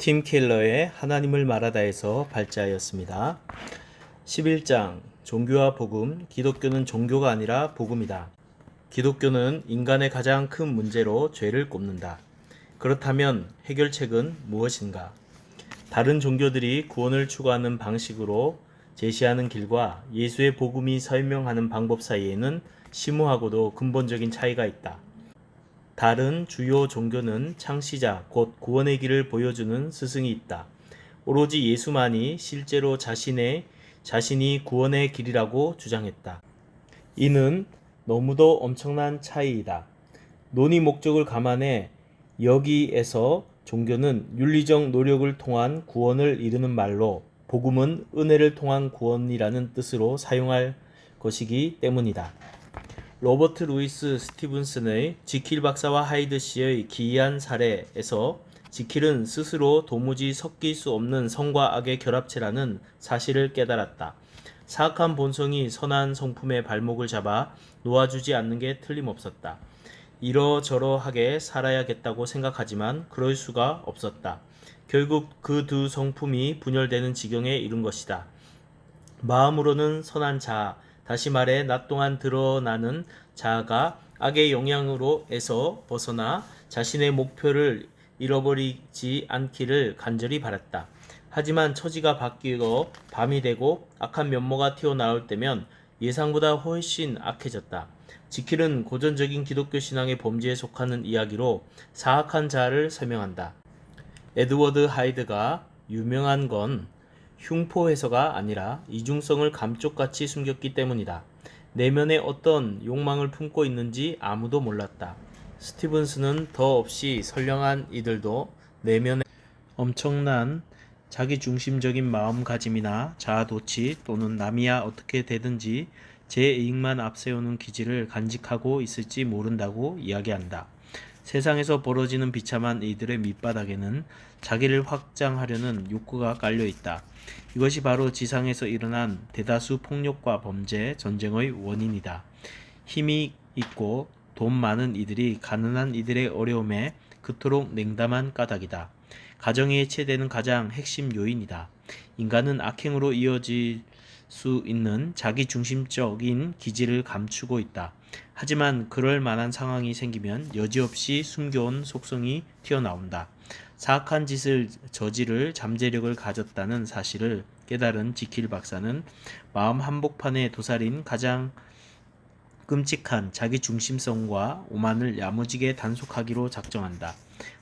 팀 켈러의 하나님을 말하다에서 발제하였습니다. 11장 종교와 복음. 기독교는 종교가 아니라 복음이다. 기독교는 인간의 가장 큰 문제로 죄를 꼽는다. 그렇다면 해결책은 무엇인가? 다른 종교들이 구원을 추구하는 방식으로 제시하는 길과 예수의 복음이 설명하는 방법 사이에는 심오하고도 근본적인 차이가 있다. 다른 주요 종교는 창시자, 곧 구원의 길을 보여주는 스승이 있다. 오로지 예수만이 실제로 자신이 구원의 길이라고 주장했다. 이는 너무도 엄청난 차이이다. 논의 목적을 감안해 여기에서 종교는 윤리적 노력을 통한 구원을 이루는 말로 복음은 은혜를 통한 구원이라는 뜻으로 사용할 것이기 때문이다. 로버트 루이스 스티븐슨의 지킬 박사와 하이드 씨의 기이한 사례에서 지킬은 스스로 도무지 섞일 수 없는 선과 악의 결합체라는 사실을 깨달았다. 사악한 본성이 선한 성품의 발목을 잡아 놓아주지 않는 게 틀림없었다. 이러저러하게 살아야겠다고 생각하지만 그럴 수가 없었다. 결국 그 두 성품이 분열되는 지경에 이른 것이다. 마음으로는 선한 자아, 다시 말해 낮 동안 드러나는 자아가 악의 영향으로에서 벗어나 자신의 목표를 잃어버리지 않기를 간절히 바랐다. 하지만 처지가 바뀌고 밤이 되고 악한 면모가 튀어나올 때면 예상보다 훨씬 악해졌다. 지킬은 고전적인 기독교 신앙의 범죄에 속하는 이야기로 사악한 자아를 설명한다. 에드워드 하이드가 유명한 건 흉포해서가 아니라 이중성을 감쪽같이 숨겼기 때문이다. 내면에 어떤 욕망을 품고 있는지 아무도 몰랐다. 스티븐스는 더없이 선량한 이들도 내면에 엄청난 자기중심적인 마음가짐이나 자아도취 또는 남이야 어떻게 되든지 제 이익만 앞세우는 기질을 간직하고 있을지 모른다고 이야기한다. 세상에서 벌어지는 비참한 이들의 밑바닥에는 자기를 확장하려는 욕구가 깔려있다. 이것이 바로 지상에서 일어난 대다수 폭력과 범죄, 전쟁의 원인이다. 힘이 있고 돈 많은 이들이 가난한 이들의 어려움에 그토록 냉담한 까닭이다. 가정이 해체되는 가장 핵심 요인이다. 인간은 악행으로 이어질 수 있는 자기중심적인 기질을 감추고 있다. 하지만 그럴 만한 상황이 생기면 여지없이 숨겨온 속성이 튀어나온다. 사악한 짓을 저지를 잠재력을 가졌다는 사실을 깨달은 지킬 박사는 마음 한복판에 도사린 가장 끔찍한 자기중심성과 오만을 야무지게 단속하기로 작정한다.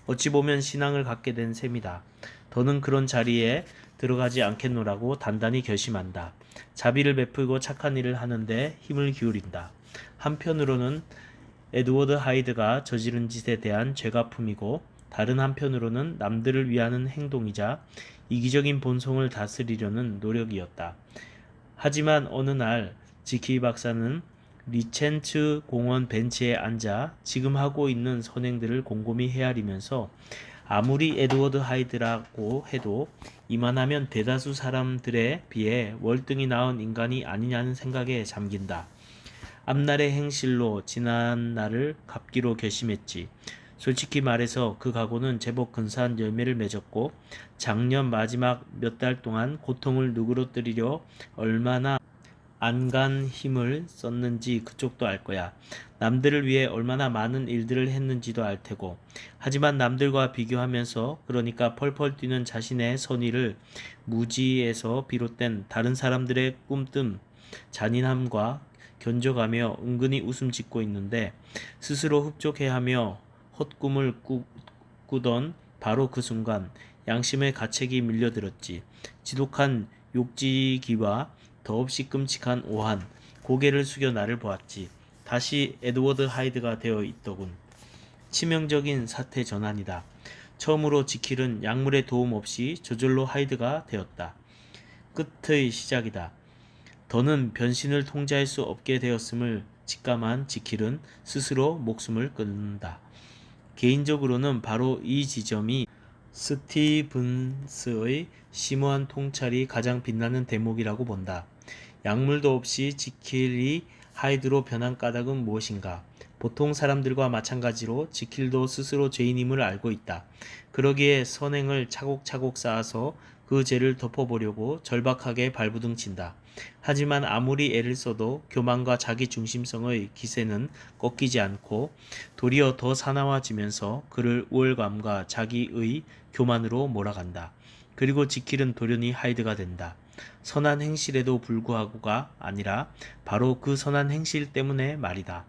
어찌 보면 신앙을 갖게 된 셈이다. 더는 그런 자리에 들어가지 않겠노라고 단단히 결심한다. 자비를 베풀고 착한 일을 하는데 힘을 기울인다. 한편으로는 에드워드 하이드가 저지른 짓에 대한 죄가품이고 다른 한편으로는 남들을 위하는 행동이자 이기적인 본성을 다스리려는 노력이었다. 하지만 어느 날 지키 박사는 리첸츠 공원 벤치에 앉아 지금 하고 있는 선행들을 곰곰이 헤아리면서 아무리 에드워드 하이드라고 해도 이만하면 대다수 사람들에 비해 월등히 나은 인간이 아니냐는 생각에 잠긴다. 앞날의 행실로 지난 날을 갚기로 결심했지. 솔직히 말해서 그 각오는 제법 근사한 열매를 맺었고 작년 마지막 몇 달 동안 고통을 누그러뜨리려 얼마나 안간 힘을 썼는지 그쪽도 알 거야. 남들을 위해 얼마나 많은 일들을 했는지도 알 테고. 하지만 남들과 비교하면서 그러니까 펄펄 뛰는 자신의 선의를 무지에서 비롯된 다른 사람들의 꿈뜸, 잔인함과 견져가며 은근히 웃음 짓고 있는데 스스로 흡족해하며 헛꿈을 꾸던 바로 그 순간 양심의 가책이 밀려들었지. 지독한 욕지기와 더없이 끔찍한 오한, 고개를 숙여 나를 보았지. 다시 에드워드 하이드가 되어 있더군. 치명적인 사태 전환이다. 처음으로 지킬은 약물의 도움 없이 저절로 하이드가 되었다. 끝의 시작이다. 더는 변신을 통제할 수 없게 되었음을 직감한 지킬은 스스로 목숨을 끊는다. 개인적으로는 바로 이 지점이 스티븐스의 심오한 통찰이 가장 빛나는 대목이라고 본다. 약물도 없이 지킬이 하이드로 변한 까닭은 무엇인가? 보통 사람들과 마찬가지로 지킬도 스스로 죄인임을 알고 있다. 그러기에 선행을 차곡차곡 쌓아서 그 죄를 덮어보려고 절박하게 발부둥친다. 하지만 아무리 애를 써도 교만과 자기 중심성의 기세는 꺾이지 않고 도리어 더 사나워지면서 그를 우월감과 자기의 교만으로 몰아간다. 그리고 지킬은 돌연히 하이드가 된다. 선한 행실에도 불구하고가 아니라 바로 그 선한 행실 때문에 말이다.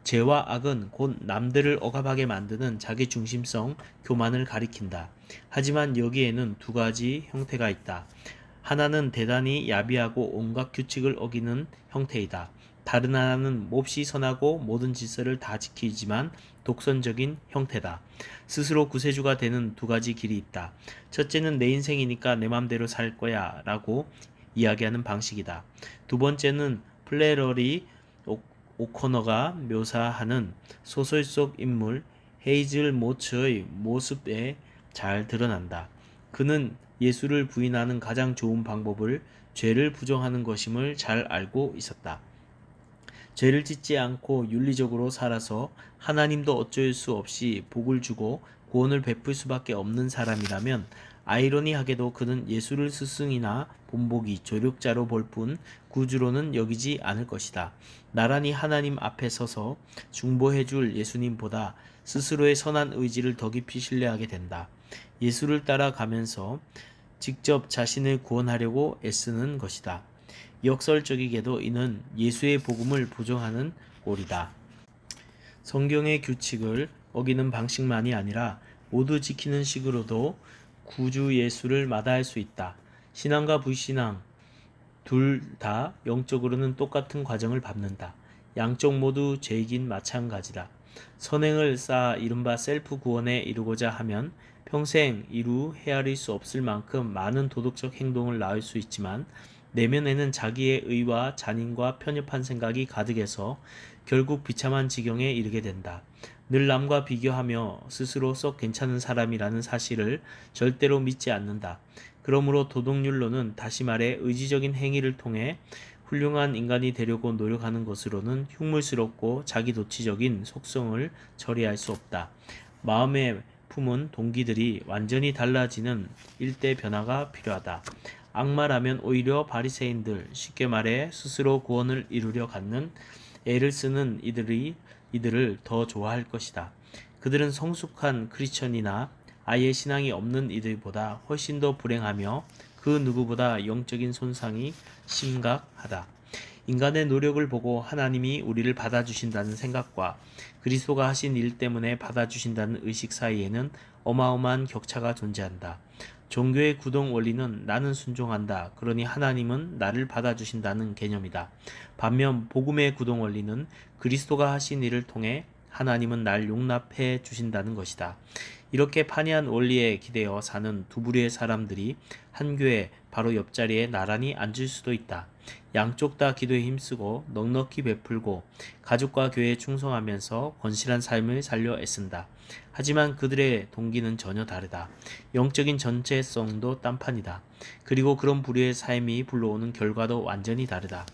죄와 악은 곧 남들을 억압하게 만드는 자기중심성, 교만을 가리킨다. 하지만 여기에는 두 가지 형태가 있다. 하나는 대단히 야비하고 온갖 규칙을 어기는 형태이다. 다른 하나는 몹시 선하고 모든 질서를 다 지키지만 독선적인 형태다. 스스로 구세주가 되는 두 가지 길이 있다. 첫째는 내 인생이니까 내 맘대로 살 거야 라고 이야기하는 방식이다. 두 번째는 플래러리 오코너가 묘사하는 소설 속 인물 헤이즐 모츠의 모습에 잘 드러난다. 그는 예수를 부인하는 가장 좋은 방법을 죄를 부정하는 것임을 잘 알고 있었다. 죄를 짓지 않고 윤리적으로 살아서 하나님도 어쩔 수 없이 복을 주고 구원을 베풀 수밖에 없는 사람이라면 아이러니하게도 그는 예수를 스승이나 본보기, 조력자로 볼 뿐 구주로는 여기지 않을 것이다. 나란히 하나님 앞에 서서 중보해줄 예수님보다 스스로의 선한 의지를 더 깊이 신뢰하게 된다. 예수를 따라가면서 직접 자신을 구원하려고 애쓰는 것이다. 역설적이게도 이는 예수의 복음을 부정하는 꼴이다. 성경의 규칙을 어기는 방식만이 아니라 모두 지키는 식으로도 구주 예수를 마다할 수 있다. 신앙과 불신앙 둘 다 영적으로는 똑같은 과정을 밟는다. 양쪽 모두 죄이긴 마찬가지다. 선행을 쌓아 이른바 셀프 구원에 이르고자 하면 평생 이루 헤아릴 수 없을 만큼 많은 도덕적 행동을 낳을 수 있지만 내면에는 자기의 의와 잔인과 편협한 생각이 가득해서 결국 비참한 지경에 이르게 된다. 늘 남과 비교하며 스스로 썩 괜찮은 사람이라는 사실을 절대로 믿지 않는다. 그러므로 도덕률로는 다시 말해 의지적인 행위를 통해 훌륭한 인간이 되려고 노력하는 것으로는 흉물스럽고 자기도취적인 속성을 처리할 수 없다. 마음에 품은 동기들이 완전히 달라지는 일대 변화가 필요하다. 악마라면 오히려 바리새인들, 쉽게 말해 스스로 구원을 이루려 갖는 애를 쓰는 이들을 더 좋아할 것이다. 그들은 성숙한 크리스천이나 아예 신앙이 없는 이들보다 훨씬 더 불행하며 그 누구보다 영적인 손상이 심각하다. 인간의 노력을 보고 하나님이 우리를 받아주신다는 생각과 그리스도가 하신 일 때문에 받아주신다는 의식 사이에는 어마어마한 격차가 존재한다. 종교의 구동 원리는 나는 순종한다. 그러니 하나님은 나를 받아주신다는 개념이다. 반면 복음의 구동 원리는 그리스도가 하신 일을 통해 하나님은 날 용납해 주신다는 것이다. 이렇게 판이한 원리에 기대어 사는 두 부류의 사람들이 한 교회 바로 옆자리에 나란히 앉을 수도 있다. 양쪽 다 기도에 힘쓰고 넉넉히 베풀고 가족과 교회에 충성하면서 건실한 삶을 살려 애쓴다. 하지만 그들의 동기는 전혀 다르다. 영적인 전체성도 딴판이다. 그리고 그런 부류의 삶이 불러오는 결과도 완전히 다르다.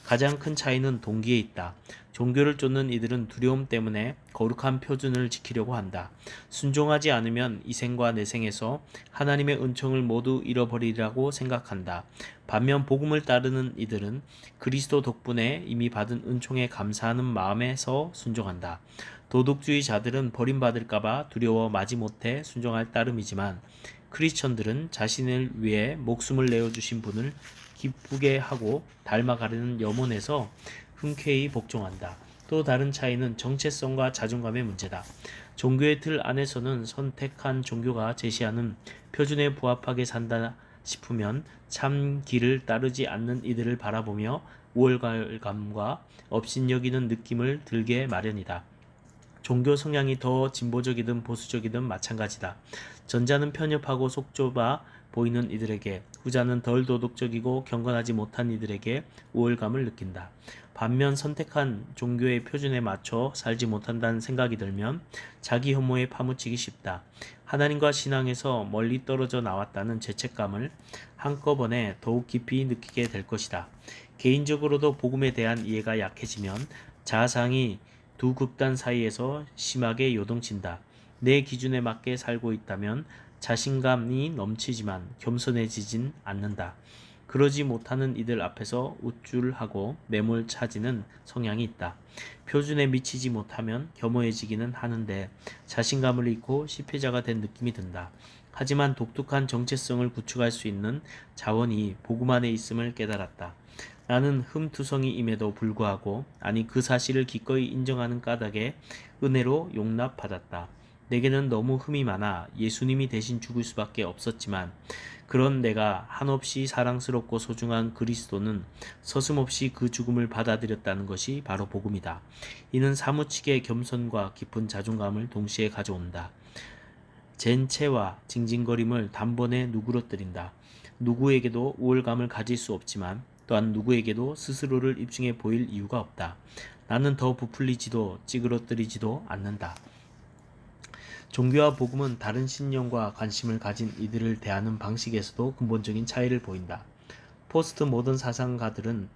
가장 큰 차이는 동기에 있다. 종교를 쫓는 이들은 두려움 때문에 거룩한 표준을 지키려고 한다. 순종하지 않으면 이 생과 내 생에서 하나님의 은총을 모두 잃어버리리라고 생각한다. 반면 복음을 따르는 이들은 그리스도 덕분에 이미 받은 은총에 감사하는 마음에서 순종한다. 도덕주의자들은 버림받을까봐 두려워 마지못해 순종할 따름이지만 크리스천들은 자신을 위해 목숨을 내어주신 분을 기쁘게 하고 닮아가려는 염원에서 흔쾌히 복종한다. 또 다른 차이는 정체성과 자존감의 문제다. 종교의 틀 안에서는 선택한 종교가 제시하는 표준에 부합하게 산다 싶으면 참 길을 따르지 않는 이들을 바라보며 우월감과 업신여기는 느낌을 들게 마련이다. 종교 성향이 더 진보적이든 보수적이든 마찬가지다. 전자는 편협하고 속 좁아 보이는 이들에게, 후자는 덜 도덕적이고 경건하지 못한 이들에게 우월감을 느낀다. 반면 선택한 종교의 표준에 맞춰 살지 못한다는 생각이 들면 자기 혐오에 파묻히기 쉽다. 하나님과 신앙에서 멀리 떨어져 나왔다는 죄책감을 한꺼번에 더욱 깊이 느끼게 될 것이다. 개인적으로도 복음에 대한 이해가 약해지면 자상이 두 극단 사이에서 심하게 요동친다. 내 기준에 맞게 살고 있다면 자신감이 넘치지만 겸손해지진 않는다. 그러지 못하는 이들 앞에서 우쭐하고 매몰차지는 성향이 있다. 표준에 미치지 못하면 겸허해지기는 하는데 자신감을 잃고 실패자가 된 느낌이 든다. 하지만 독특한 정체성을 구축할 수 있는 자원이 복음 안에 있음을 깨달았다. 나는 흠투성이임에도 불구하고 아니 그 사실을 기꺼이 인정하는 까닭에 은혜로 용납받았다. 내게는 너무 흠이 많아 예수님이 대신 죽을 수밖에 없었지만 그런 내가 한없이 사랑스럽고 소중한 그리스도는 서슴없이 그 죽음을 받아들였다는 것이 바로 복음이다. 이는 사무치게 겸손과 깊은 자존감을 동시에 가져온다. 젠체와 징징거림을 단번에 누그러뜨린다. 누구에게도 우월감을 가질 수 없지만 또한 누구에게도 스스로를 입증해 보일 이유가 없다. 나는 더 부풀리지도 찌그러뜨리지도 않는다. 종교와 복음은 다른 신념과 관심을 가진 이들을 대하는 방식에서도 근본적인 차이를 보인다. 포스트 모던 사상가들은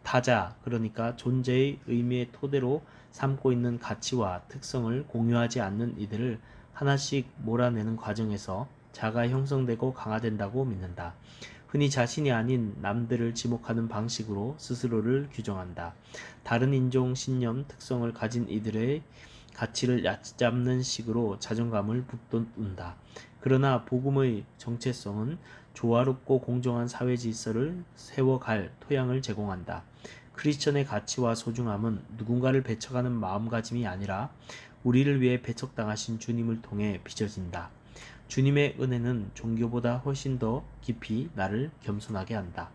타자, 그러니까 존재의 의미의 토대로 삼고 있는 가치와 특성을 공유하지 않는 이들을 하나씩 몰아내는 과정에서 자가 형성되고 강화된다고 믿는다. 흔히 자신이 아닌 남들을 지목하는 방식으로 스스로를 규정한다. 다른 인종, 신념, 특성을 가진 이들의 가치를 얕잡는 식으로 자존감을 북돋운다. 그러나 복음의 정체성은 조화롭고 공정한 사회 질서를 세워갈 토양을 제공한다. 크리스천의 가치와 소중함은 누군가를 배척하는 마음가짐이 아니라 우리를 위해 배척당하신 주님을 통해 빚어진다. 주님의 은혜는 종교보다 훨씬 더 깊이 나를 겸손하게 한다.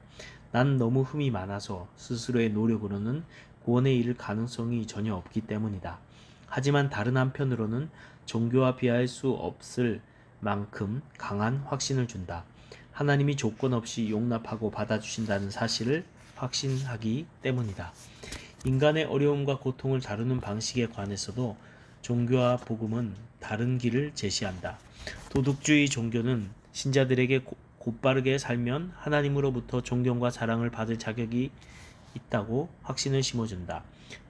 난 너무 흠이 많아서 스스로의 노력으로는 구원에 이를 가능성이 전혀 없기 때문이다. 하지만 다른 한편으로는 종교와 비할 수 없을 만큼 강한 확신을 준다. 하나님이 조건 없이 용납하고 받아주신다는 사실을 확신하기 때문이다. 인간의 어려움과 고통을 다루는 방식에 관해서도 종교와 복음은 다른 길을 제시한다. 도덕주의 종교는 신자들에게 곧바르게 살면 하나님으로부터 존경과 사랑을 받을 자격이 있다고 확신을 심어준다.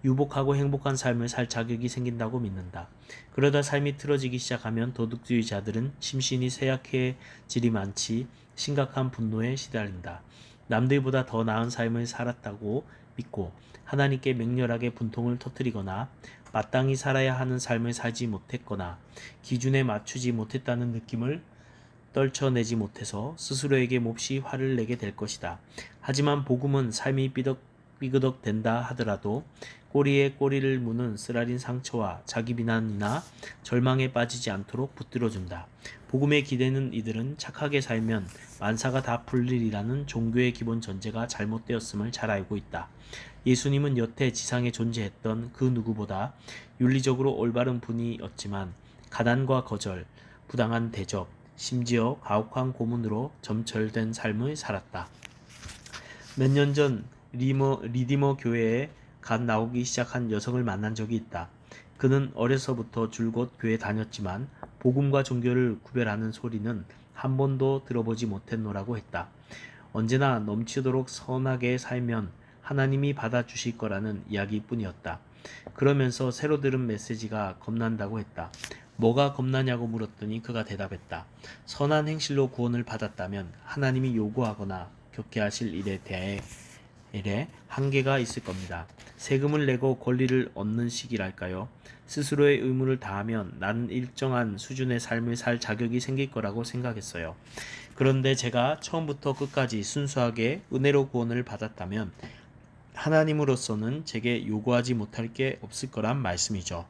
유복하고 행복한 삶을 살 자격이 생긴다고 믿는다. 그러다 삶이 틀어지기 시작하면 도덕주의자들은 심신이 쇠약해지리 많지 심각한 분노에 시달린다. 남들보다 더 나은 삶을 살았다고 믿고 하나님께 맹렬하게 분통을 터뜨리거나 마땅히 살아야 하는 삶을 살지 못했거나 기준에 맞추지 못했다는 느낌을 떨쳐내지 못해서 스스로에게 몹시 화를 내게 될 것이다. 하지만 복음은 삶이 삐그덕 된다 하더라도 꼬리에 꼬리를 무는 쓰라린 상처와 자기 비난이나 절망에 빠지지 않도록 붙들어준다. 복음에 기대는 이들은 착하게 살면 만사가 다 풀리리라는 종교의 기본 전제가 잘못되었음을 잘 알고 있다. 예수님은 여태 지상에 존재했던 그 누구보다 윤리적으로 올바른 분이었지만 가난과 거절, 부당한 대접, 심지어 가혹한 고문으로 점철된 삶을 살았다. 몇 년 전 리디머 교회에 갓 나오기 시작한 여성을 만난 적이 있다. 그는 어려서부터 줄곧 교회 다녔지만 복음과 종교를 구별하는 소리는 한 번도 들어보지 못했노라고 했다. 언제나 넘치도록 선하게 살면 하나님이 받아주실 거라는 이야기뿐이었다. 그러면서 새로 들은 메시지가 겁난다고 했다. 뭐가 겁나냐고 물었더니 그가 대답했다. 선한 행실로 구원을 받았다면 하나님이 요구하거나 격해하실 일에 대해 한계가 있을 겁니다. 세금을 내고 권리를 얻는 식이랄까요? 스스로의 의무를 다하면 나는 일정한 수준의 삶을 살 자격이 생길 거라고 생각했어요. 그런데 제가 처음부터 끝까지 순수하게 은혜로 구원을 받았다면 하나님으로서는 제게 요구하지 못할 게 없을 거란 말씀이죠.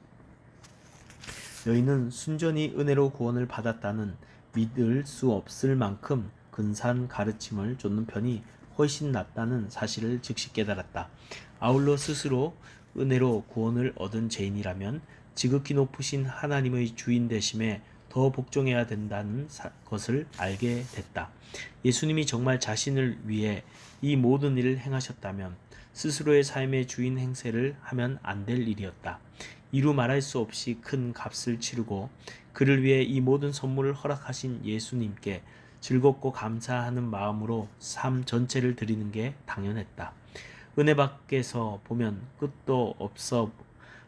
너희는 순전히 은혜로 구원을 받았다는 믿을 수 없을 만큼 근사한 가르침을 쫓는 편이 훨씬 낫다는 사실을 즉시 깨달았다. 아울러 스스로 은혜로 구원을 얻은 죄인이라면 지극히 높으신 하나님의 주인 되심에 더 복종해야 된다는 것을 알게 됐다. 예수님이 정말 자신을 위해 이 모든 일을 행하셨다면 스스로의 삶의 주인 행세를 하면 안 될 일이었다. 이루 말할 수 없이 큰 값을 치르고 그를 위해 이 모든 선물을 허락하신 예수님께 즐겁고 감사하는 마음으로 삶 전체를 드리는 게 당연했다. 은혜 밖에서 보면 끝도 없어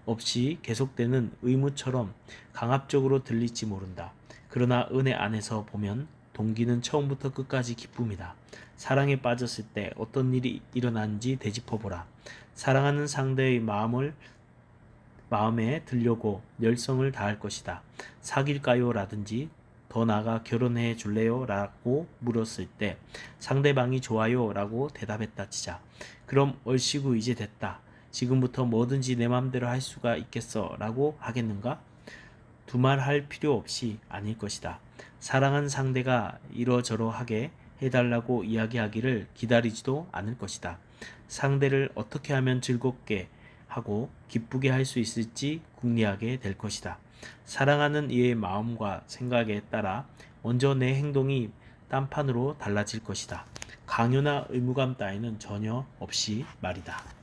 없이 계속되는 의무처럼 강압적으로 들릴지 모른다. 그러나 은혜 안에서 보면 동기는 처음부터 끝까지 기쁨이다. 사랑에 빠졌을 때 어떤 일이 일어나는지 되짚어보라. 사랑하는 상대의 마음에 들려고 열성을 다할 것이다. 사귈까요? 라든지 더 나아가 결혼해 줄래요? 라고 물었을 때 상대방이 좋아요 라고 대답했다 치자. 그럼 얼씨구 이제 됐다. 지금부터 뭐든지 내 맘대로 할 수가 있겠어 라고 하겠는가? 두말할 필요 없이 아닐 것이다. 사랑한 상대가 이러저러하게 해달라고 이야기하기를 기다리지도 않을 것이다. 상대를 어떻게 하면 즐겁게 하고 기쁘게 할 수 있을지 궁리하게 될 것이다. 사랑하는 이의 마음과 생각에 따라 먼저 내 행동이 딴판으로 달라질 것이다. 강요나 의무감 따위는 전혀 없이 말이다.